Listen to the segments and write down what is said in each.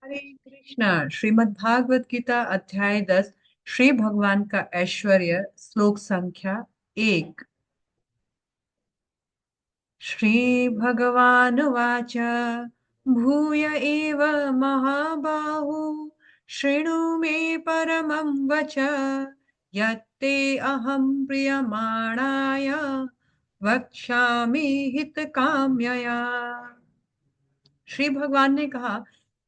हरे कृष्णा। श्रीमद् भागवत गीता अध्याय 10। श्री भगवान का ऐश्वर्य, श्लोक संख्या 1। श्री भगवानुवाच भूय एव महाबाहु शृणु मे परमं वच यत्ते अहं प्रीयमाणाय वक्ष्यामि हितकाम्यया। श्री भगवान ने कहा,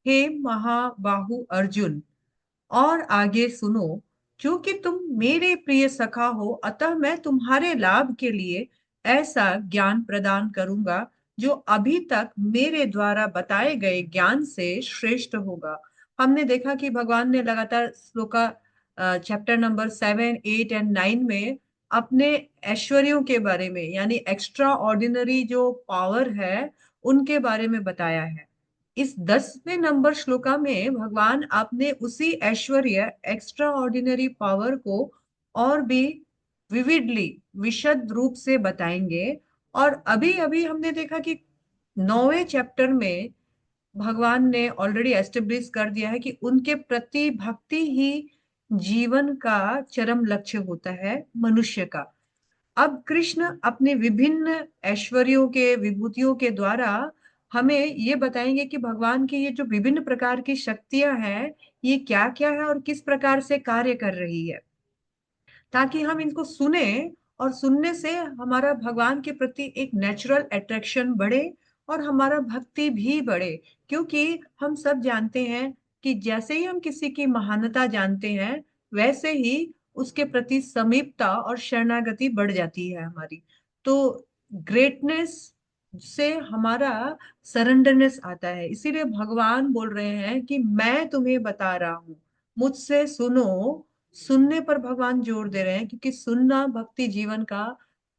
हे महाबाहु अर्जुन, और आगे सुनो। क्योंकि तुम मेरे प्रिय सखा हो, अतः मैं तुम्हारे लाभ के लिए ऐसा ज्ञान प्रदान करूंगा जो अभी तक मेरे द्वारा बताए गए ज्ञान से श्रेष्ठ होगा। हमने देखा कि भगवान ने लगातार श्लोका चैप्टर नंबर 7, 8 एंड 9 में अपने ऐश्वर्यों के बारे में, यानी एक्स्ट्रा ऑर्डिनरी जो पावर है, उनके बारे में बताया है। इस 10वें नंबर श्लोका में भगवान अपने उसी ऐश्वर्य, एक्स्ट्रा ऑर्डिनरी पावर को और भी विविडली, विशद रूप से बताएंगे। और अभी अभी हमने देखा कि 9वें चैप्टर में भगवान ने ऑलरेडी एस्टेब्लिश कर दिया है कि उनके प्रति भक्ति ही जीवन का चरम लक्ष्य होता है मनुष्य का। अब कृष्ण अपने विभिन्न ऐश्वर्यों के, विभूतियों के द्वारा हमें ये बताएंगे कि भगवान की ये जो विभिन्न प्रकार की शक्तियां हैं, ये क्या क्या है और किस प्रकार से कार्य कर रही है, ताकि हम इनको सुने और सुनने से हमारा भगवान के प्रति एक नेचुरल अट्रैक्शन बढ़े और हमारा भक्ति भी बढ़े। क्योंकि हम सब जानते हैं कि जैसे ही हम किसी की महानता जानते हैं, वैसे ही उसके प्रति समीपता और शरणागति बढ़ जाती है हमारी। तो ग्रेटनेस से हमारा सरेंडरनेस आता है। इसीलिए भगवान बोल रहे हैं कि मैं तुम्हें बता रहा हूं, मुझसे सुनो। सुनने पर भगवान जोर दे रहे हैं, क्योंकि सुनना भक्ति जीवन का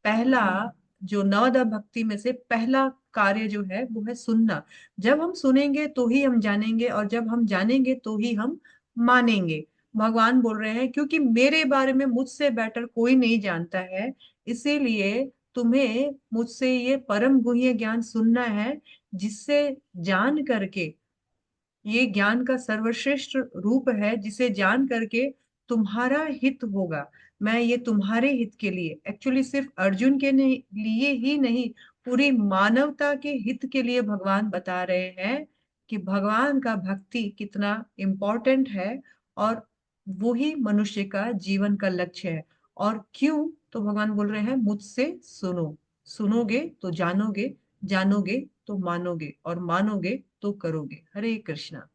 पहला, जो नवदा भक्ति में से पहला कार्य जो है वो है सुनना। जब हम सुनेंगे तो ही हम जानेंगे, और जब हम जानेंगे तो ही हम मानेंगे। भगवान बोल रहे हैं, क्योंकि मेरे बारे में मुझसे बेटर कोई नहीं जानता है, इसीलिए तुम्हें मुझसे ये परम गुह्य ज्ञान सुनना है, जिससे जान करके, ये ज्ञान का सर्वश्रेष्ठ रूप है, जिसे जान करके तुम्हारा हित होगा। मैं ये तुम्हारे हित के लिए, एक्चुअली सिर्फ अर्जुन के लिए ही नहीं, पूरी मानवता के हित के लिए भगवान बता रहे हैं कि भगवान का भक्ति कितना इम्पोर्टेंट है, और वो ही मनुष्य का जीवन का लक्ष्य है। और क्यों? तो भगवान बोल रहे हैं, मुझसे सुनो। सुनोगे तो जानोगे, जानोगे तो मानोगे, और मानोगे तो करोगे। हरे कृष्णा।